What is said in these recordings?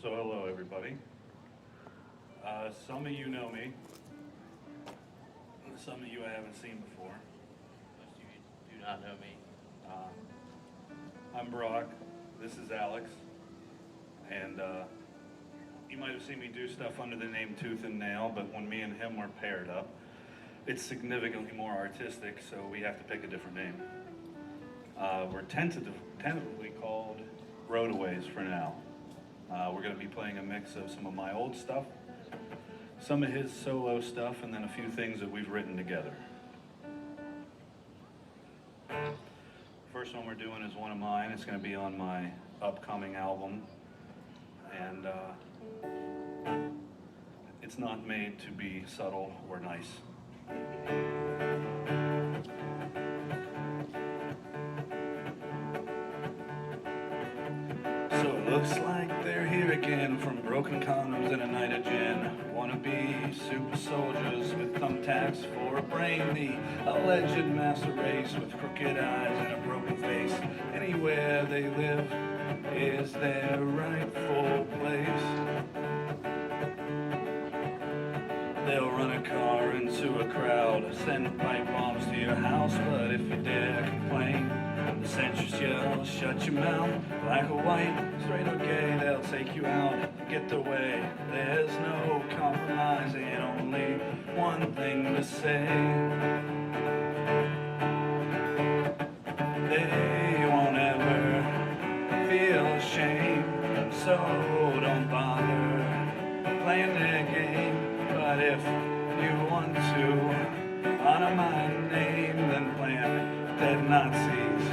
So hello everybody. Some of you know me. Some of you I haven't seen before. Most of you do not know me. I'm Brock. This is Alex. And you might have seen me do stuff under the name Tooth and Nail, but when me and him were paired up, it's significantly more artistic, so we have to pick a different name. We're tentatively called Roadways for now. We're going to be playing a mix of some of my old stuff, some of his solo stuff, and then a few things that we've written together. First one we're doing is one of mine. It's going to be on my upcoming album, and it's not made to be subtle or nice. So it looks like they're here again, from broken condoms and a night of gin. Wannabe super soldiers with thumbtacks for a brain. The alleged master race with crooked eyes and a broken face. Anywhere they live is their rightful place. They'll run a car into a crowd, send pipe bombs to your house, but if you dare complain, the sentries yell, shut your mouth. Black or white, straight or gay, they'll take you out, get their way. There's no compromising, only one thing to say. They won't ever feel shame, so don't bother playing their game. But if you want to honor my name, then plant dead Nazis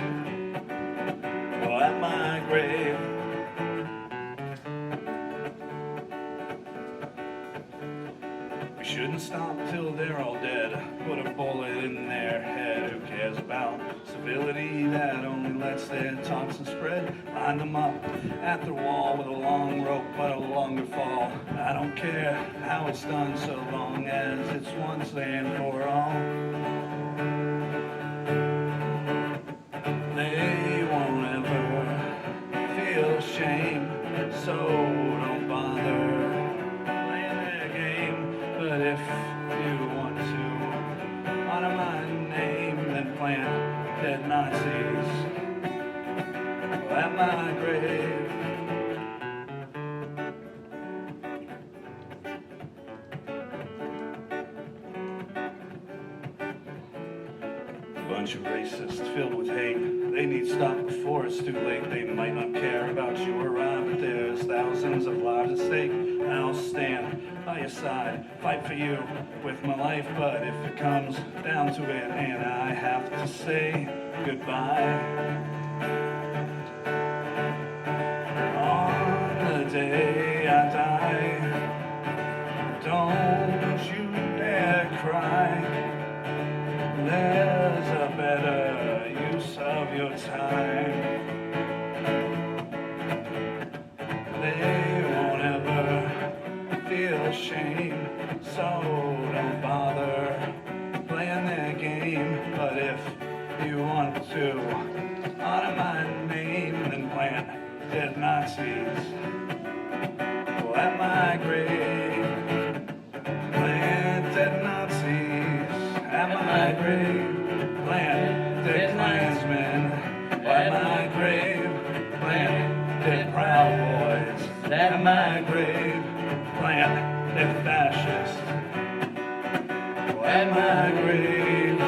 at my grave. We shouldn't stop till they're all dead. Put a bullet in their head. Who cares about civility that only lets their toxins spread? Line them up at the wall with a long rope but a longer fall. I don't care how it's done so long as it's once and for all. They won't ever feel shame, so don't bother playing their game. But if you want to honor my name, then plant dead Nazis at my grave. Bunch of racists filled with hate. They need stopped before it's too late. They might not care about you or I, but there's thousands of lives at stake. I'll stand by your side, fight for you with my life. But if it comes down to it and I have to say goodbye, on the day I die, don't you dare cry. There's a better use of your time. They won't ever feel shame, so don't bother playing their game. But if you want to honor my name, then plant dead Nazis at my grave. Plant dead Nazis at my grave. Plant dead Klansmen at my grave. Plant dead Proud Boys at my grave. Plant dead fascists at my grave.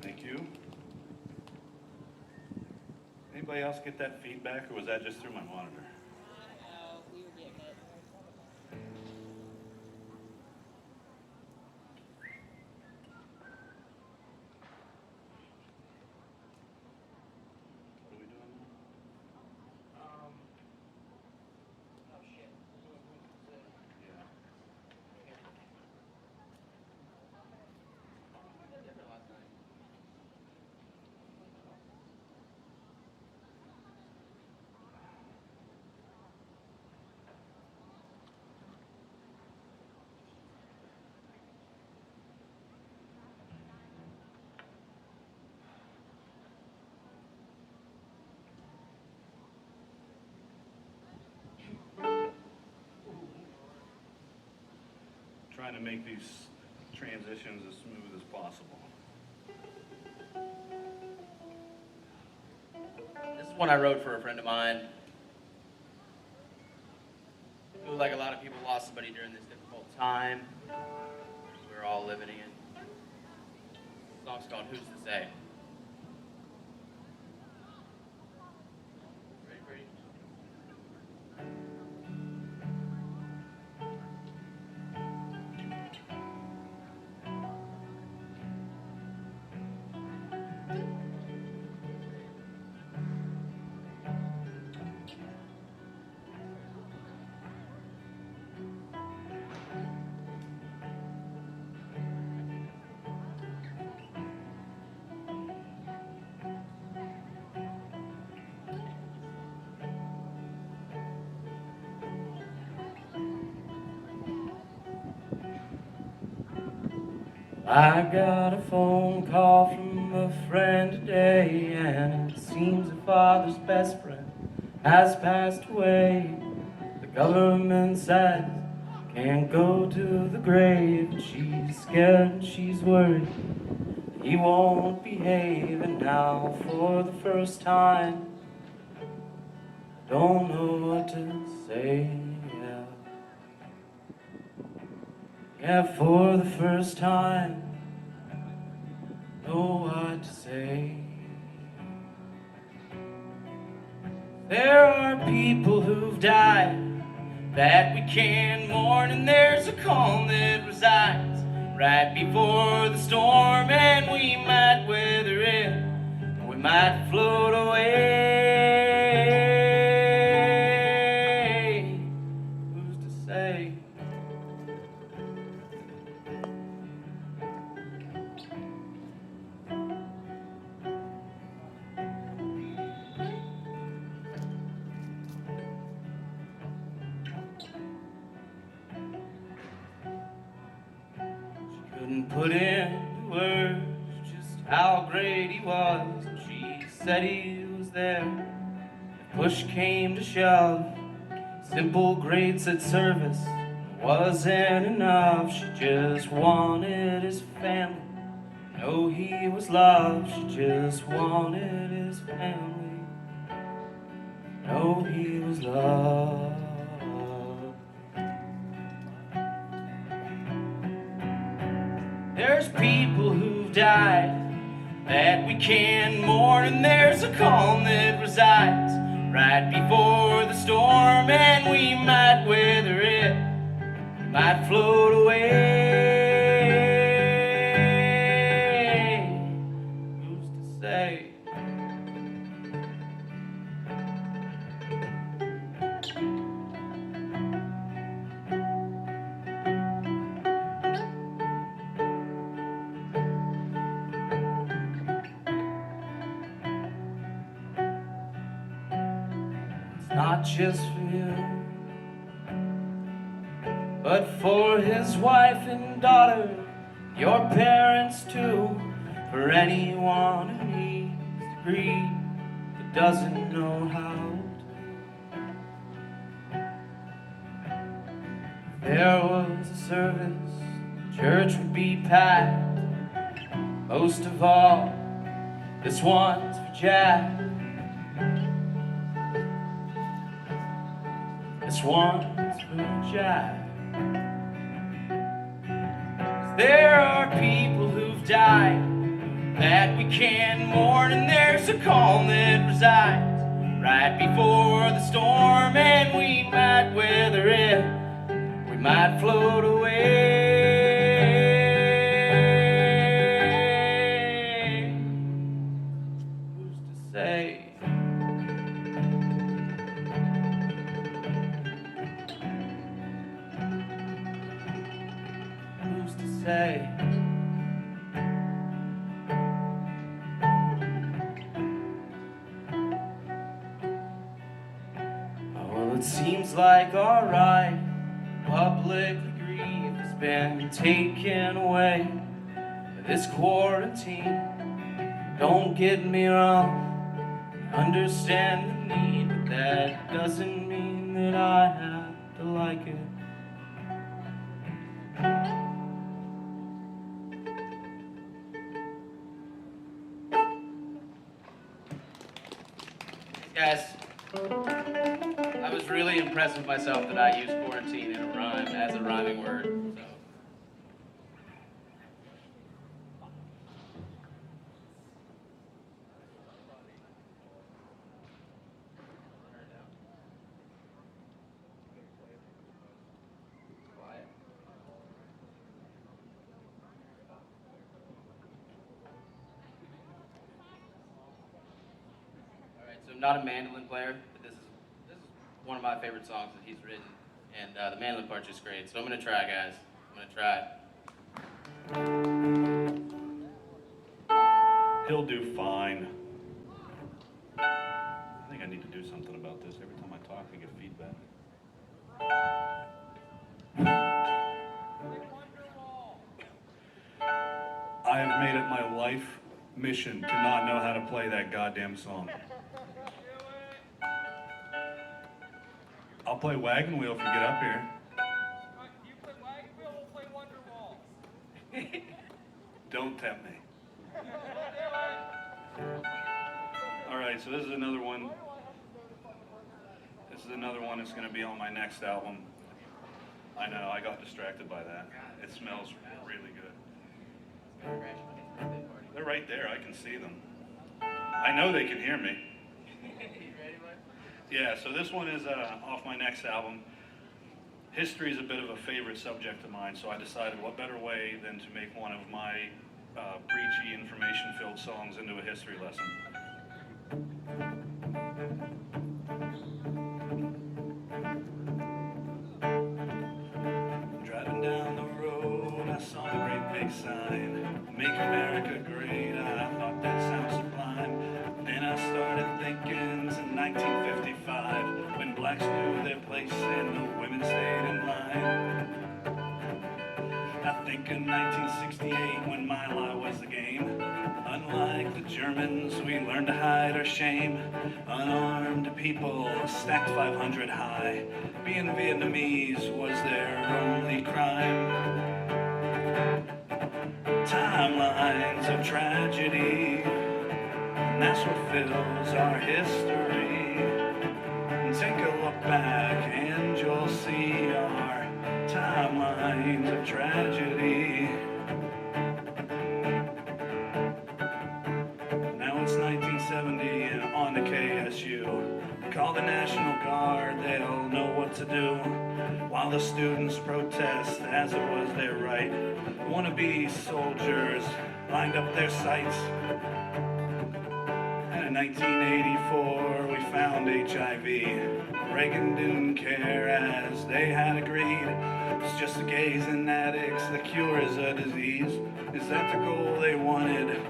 Thank you. Anybody else get that feedback, or was that just through my monitor? No, we were getting it. What are we doing now? Oh shit. Yeah. Different last night. trying to make these transitions as smooth as possible. This is one I wrote for a friend of mine. It was like a lot of people lost somebody during this difficult time. We're all living in. The song's called Who's to Say? Ready, Brady? I got a phone call from a friend today, and it seems her father's best friend has passed away. The government says can't go to the grave, and she's scared and she's worried he won't behave. And now for the first time, I don't know what to say. Yeah, for the first time, know what to say. There are people who've died that we can mourn, and there's a calm that resides right before the storm, and we might weather it, we might float away. Who's to say? Couldn't put into words just how great he was. She said he was there if push came to shove. Simple grades at service wasn't enough. She just wanted his family, know he was loved. She just wanted his family, know he was loved. There's people who've died that we can mourn, and there's a calm that resides right before the storm, and we might weather it, we might float away. Who's to say? Not just for you, but for his wife and daughter, your parents too, for anyone who needs to grieve but doesn't know how to. If there was a service, the church would be packed. Most of all, this one's for Jack. This one's for Jack. 'Cause there are people who've died that we can mourn, and there's a calm that resides right before the storm, and we might weather it, we might float away. Who's to say? Who's to say? Well, it seems like our right public grief has been taken away by this quarantine. Don't get me wrong, I understand the need, but that doesn't mean that I have to like it. Guys, I was really impressed with myself that I used quarantine in a rhyme as a rhyming word. So. So I'm not a mandolin player, but this is one of my favorite songs that he's written, and the mandolin part's just great. So I'm gonna try, guys. I'm gonna try. He'll do fine. I think I need to do something about this. Every time I talk, I get feedback. I have made it my life mission to not know how to play that goddamn song. I'll play Wagon Wheel if you get up here. You play Wagon Wheel, we'll play Wonderwall. Don't tempt me. All right, so this is another one. This is another one that's going to be on my next album. I know, I got distracted by that. It smells really good. They're right there, I can see them. I know they can hear me. Yeah, so this one is off my next album. History is a bit of a favorite subject of mine, so I decided what better way than to make one of my preachy, information-filled songs into a history lesson. Driving down the road, I saw the great big sign, "Make America Great." I thought that sounded sublime. Then I started thinking to 1955, when blacks knew their place and the women stayed in line. I think of 1968, when my lie was the game. Unlike the Germans, we learned to hide our shame. Unarmed people stacked 500 high. Being Vietnamese was their only crime. Timelines of tragedy, and that's what fills our history. Take a look back and you'll see our timelines of tragedy. Now it's 1970 and on to KSU. Call the National Guard, they'll know what to do. While the students protest, as it was their right, wannabe soldiers lined up their sights. And in 1984, we found HIV. Reagan didn't care, as they had agreed. It's just the gays and addicts that cures a disease. Is that the goal they wanted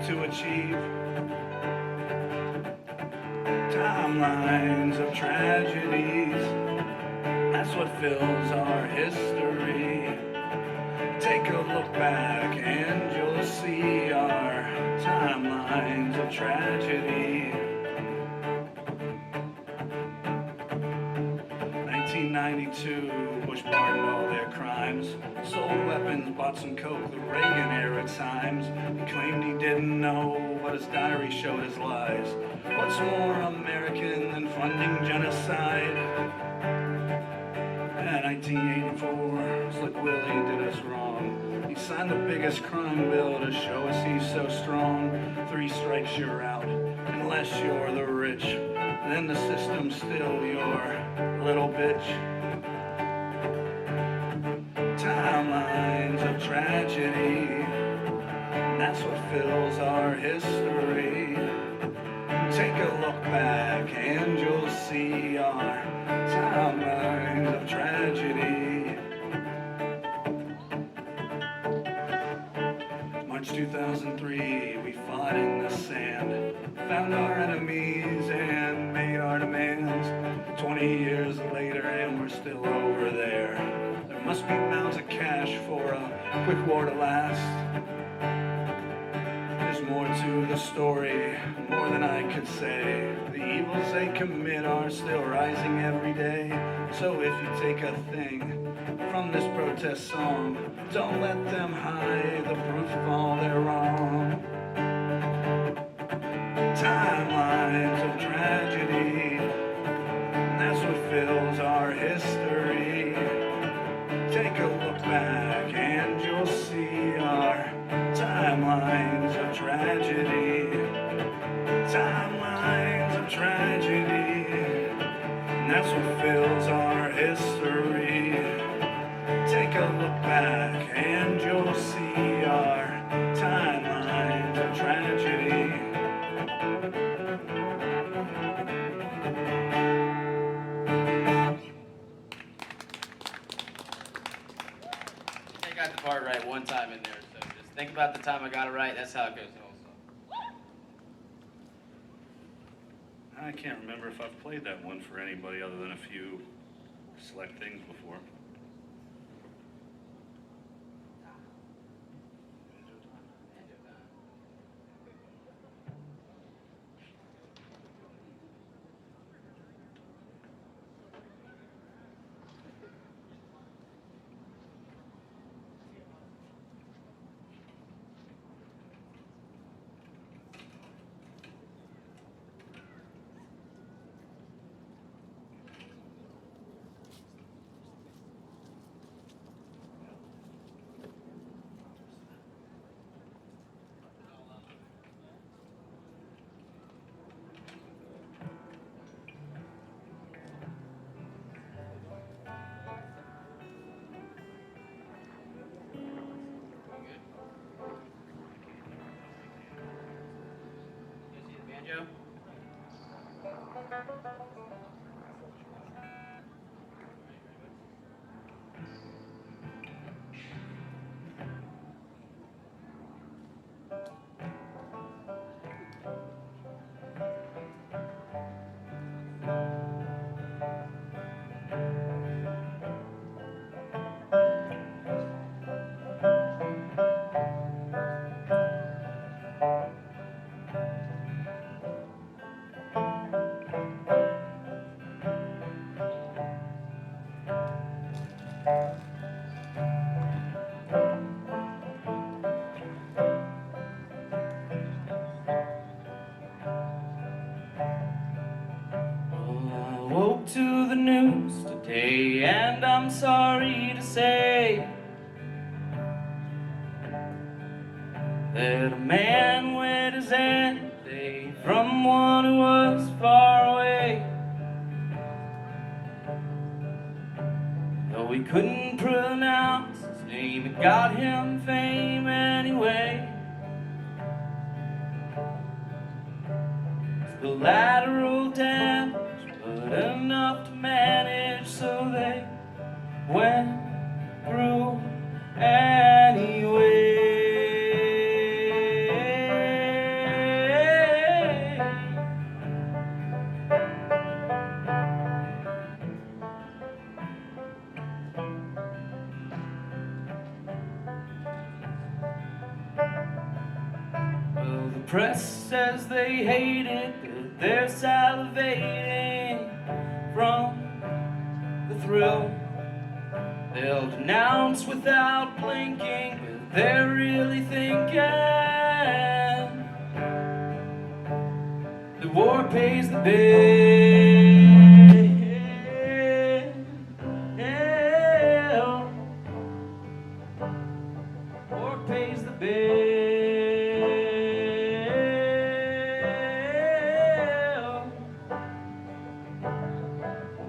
to achieve? Timelines of tragedies, that's what fills our history. Take a look back and you'll see our timelines of tragedy. 1992, Bush pardoned all their crimes. Sold weapons, bought some coke, the Reagan era times. He claimed he didn't know, but his diary showed his lies. What's more American than funding genocide? In 1984, Slick Willie did us wrong. He signed the biggest crime bill to show us he's so strong. 3 strikes, you're out, unless you're the rich. Then the system's still your little bitch. Timelines of tragedy, that's what fills our history. Take a look back and you'll see our timelines of tragedy. March 2003, we fought in the sand, found our enemies and made our demands. 20 years later and we're still over there. There must be mounds of cash for a quick war to last. There's more to the story, more than I could say. The evils they commit are still rising every day. So if you take a thing from this protest song, don't let them hide the proof of all their wrong. Timelines of tragedy, tragedy, timelines of tragedy, and that's what fills our history. Take a look back and you'll see our timelines of tragedy. I think I got the part right one time in there, so just think about the time I got it right. That's how it goes also. I can't remember if I've played that one for anybody other than a few select things before. You see the banjo? I woke to the news today, and I'm sorry to say that a man went his end day from one who was far away. Though he couldn't pronounce his name, it got him fame anyway. The lateral damage, but enough to manage, so they went through anyway. Well, the press says they hate it, but they're salivating from the thrill. They'll denounce without blinking, but they're really thinking the war pays the bill. War pays the bill.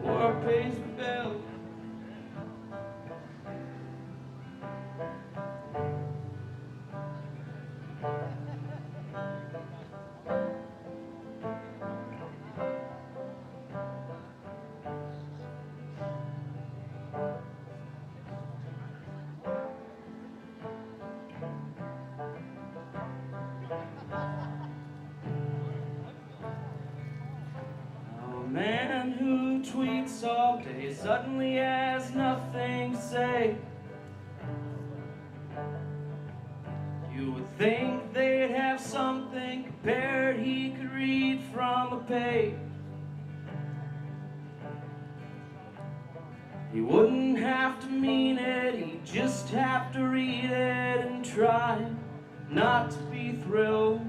War pays the bill. A man who tweets all day suddenly has nothing to say. You would think they'd have something prepared he could read from a page. He wouldn't have to mean it, he'd just have to read it and try not to be thrilled.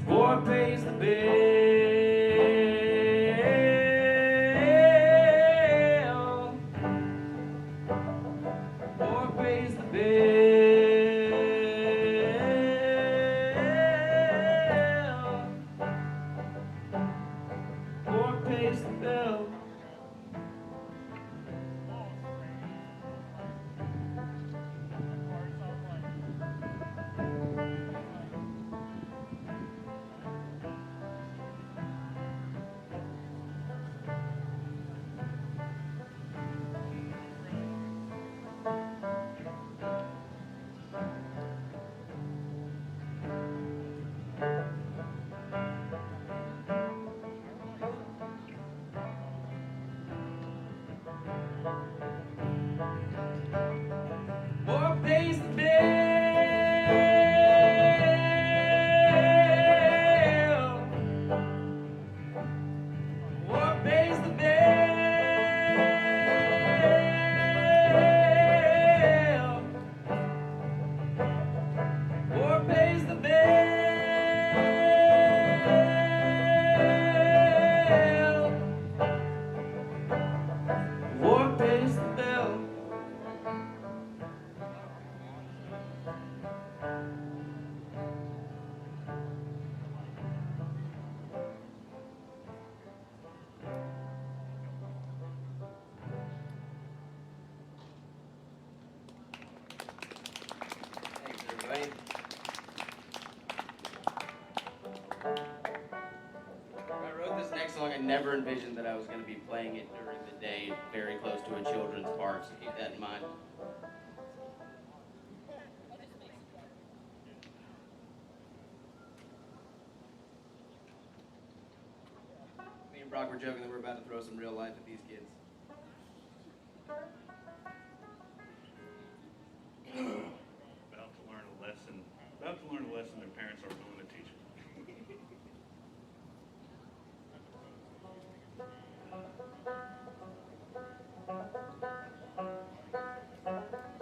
War pays the bill. War pays the bill. War pays the bill. War pays the bill. War pays the bill. Thanks, everybody. When I wrote this next song, I never envisioned that I was going to be playing it during the day, very close to a children's park, so keep that in mind. Me and Brock were joking that we're about to throw some real life at these kids. About to learn a lesson. About to learn a lesson their parents aren't willing to teach them.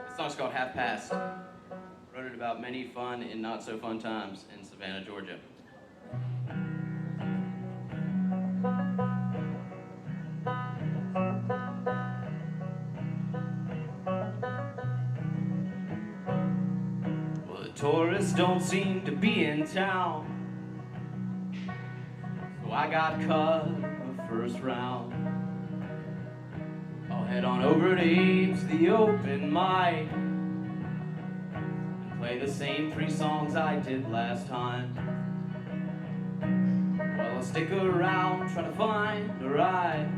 This song's called Half Past. Wrote it about many fun and not so fun times in Savannah, Georgia. Well, the tourists don't seem to be in town, so I got cut the first round. I'll head on over to Abe's, the open mic, and play the same 3 songs I did last time. Well, I'll stick around, try to find a ride,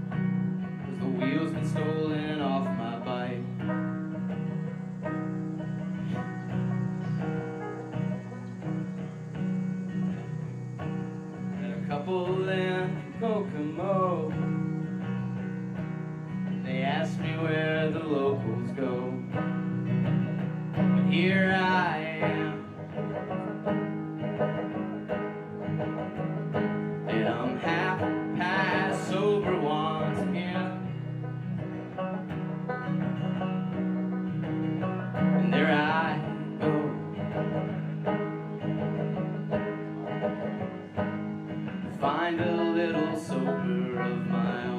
'cause the wheel's been stolen off my bike. Met a couple in Kokomo, they asked me where the locals go. But here I am, and I'm half past sober once again. And there I go, find a little sober of my own.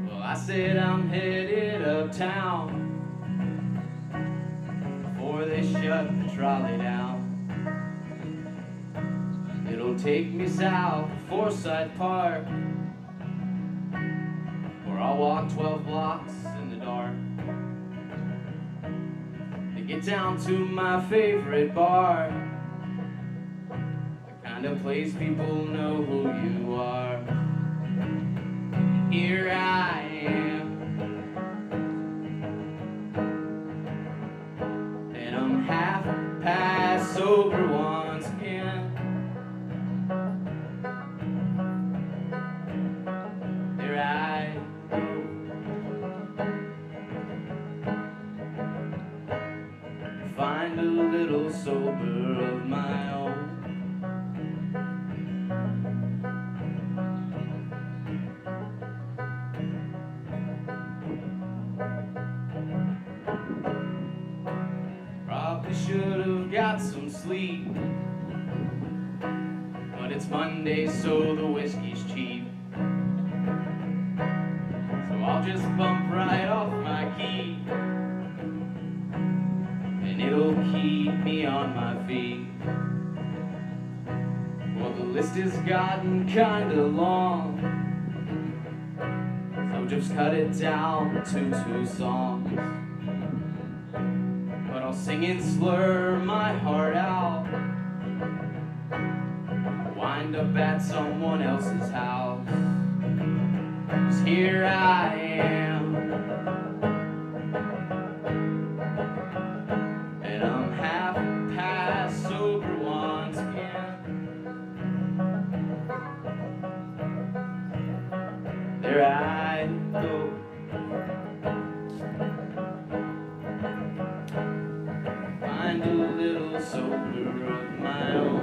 Well, I said I'm headed uptown before they shut the trolley down. It'll take me south of Forsyth Park, where I'll walk 12 blocks in the dark to get down to my favorite bar, the kind of place people know who you are. Here I am, and I'm half past sober once again. There I go, find a little sober of my own. Probably should have got some sleep, but it's Monday, so the whiskey's cheap. So I'll just bump right off my key, and it'll keep me on my feet. Well, the list has gotten kinda long, so just cut it down to 2 songs. But I'll sing and slur my heart out, wind up at someone else's house. 'Cause here I am, little sober of my own.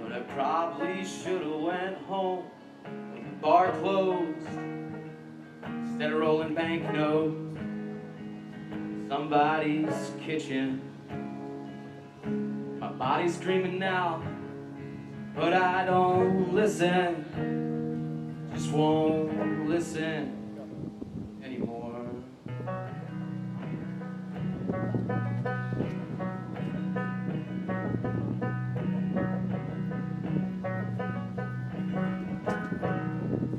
But I probably should have went home when the bar closed, instead of rolling banknotes in somebody's kitchen. My body's screaming now, but I don't listen, just won't listen anymore.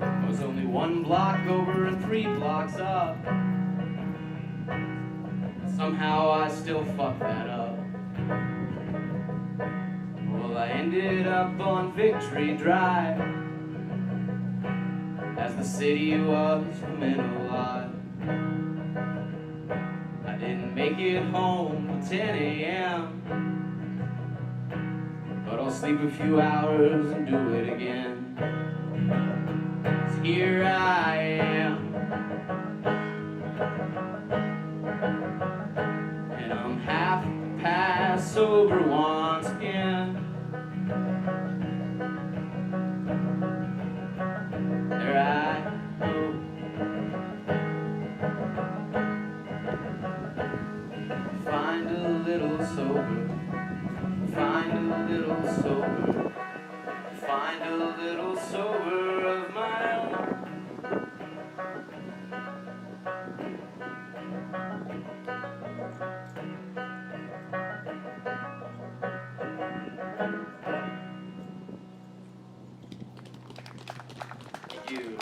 I was only 1 block over and 3 blocks up. Somehow I still fucked that up. Well, I ended up on Victory Drive as the city was humming alive. I didn't make it home till 10 a.m., but I'll sleep a few hours and do it again. So here I am, and I'm half past sober once again. There I go, find a little sober, find a little sober, find a little sober of my own. Thank you.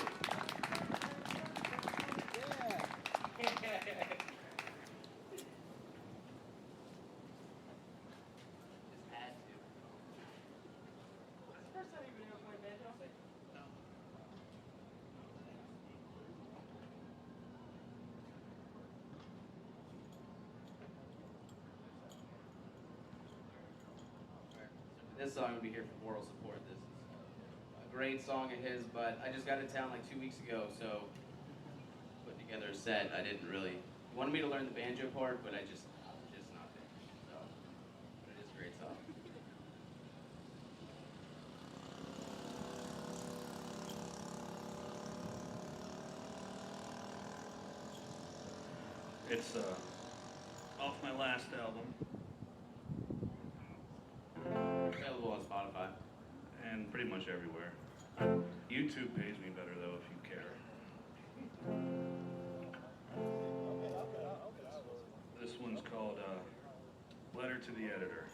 This song will be here for moral support. This is a great song of his, but I just got to town like 2 weeks ago, so putting together a set, I didn't really. He wanted me to learn the banjo part, but I'm just not there. So, but it is a great song. It's off my last album, Available on Spotify. and pretty much everywhere. YouTube pays me better though if you care. This one's called Letter to the Editor.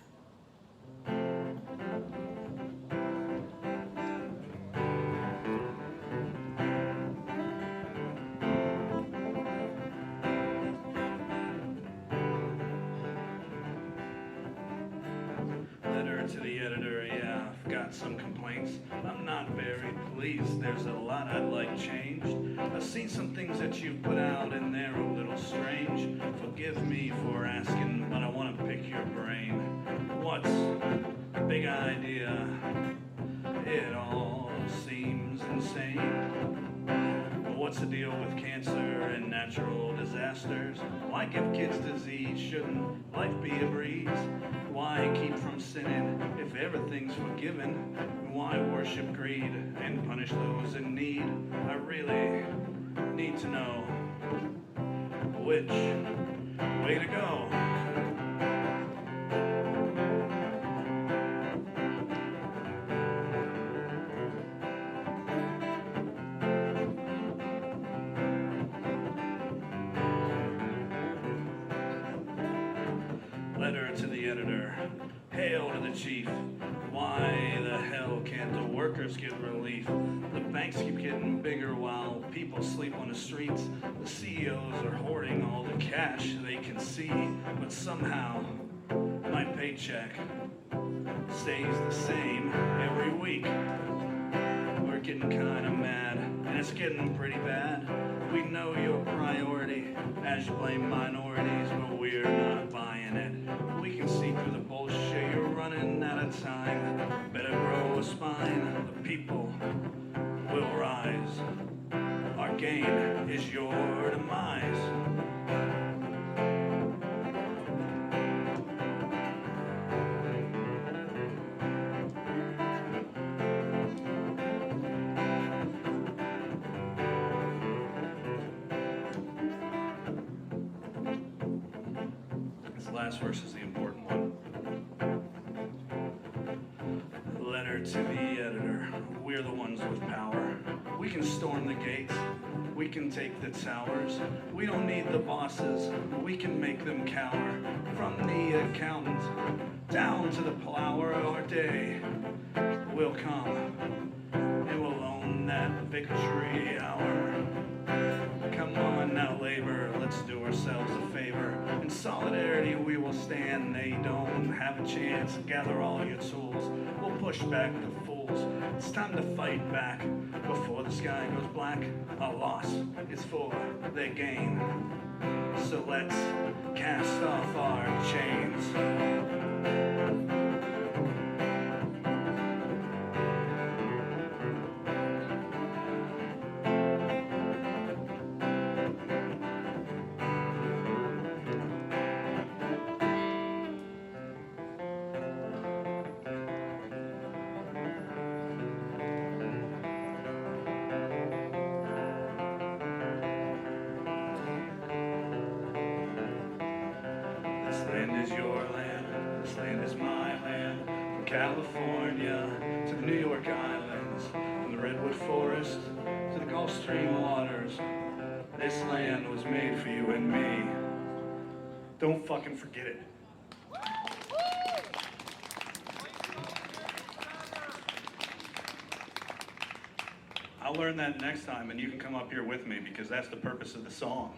Letter to the editor, yeah, I've got some complaints. I'm not very pleased, there's a lot I'd like changed. I've seen some things that you've put out and they're a little strange. Forgive me for asking, but I want to pick your brain. What's the big idea? It all seems insane. What's the deal with cancer and natural disasters? Why give kids disease? Shouldn't life be a breeze? Why keep from sinning if everything's forgiven? Why worship greed and punish those in need? I really need to know which way to go. Letter to the editor. Hail to the chief. Why the hell can't the workers get relief? The banks keep getting bigger while people sleep on the streets. The CEOs are hoarding all the cash they can see, but somehow my paycheck stays the same every week. We're getting kind of mad, and it's getting pretty bad. We know your priority as you blame minorities, but we're not buying it. We can see through the bullshit, you're running out of time. Better grow a spine, the people will rise. Our gain is your demise. This last verse is the important one. Letter to the editor. We're the ones with power. We can storm the gates. We can take the towers. We don't need the bosses. We can make them cower. From the accountant down to the plower, our day will come. And we'll own that victory hour. Come on now, labor, let's do ourselves a favor. In solidarity we will stand. They don't have a chance. Gather all your tools. We'll push back the fools. It's time to fight back before the sky goes black. A loss is for their gain. So let's cast off our chains. This land is your land, this land is my land. From California to the New York Islands, from the Redwood Forest to the Gulf Stream waters. This land was made for you and me. Don't fucking forget it. I'll learn that next time and you can come up here with me because that's the purpose of the song.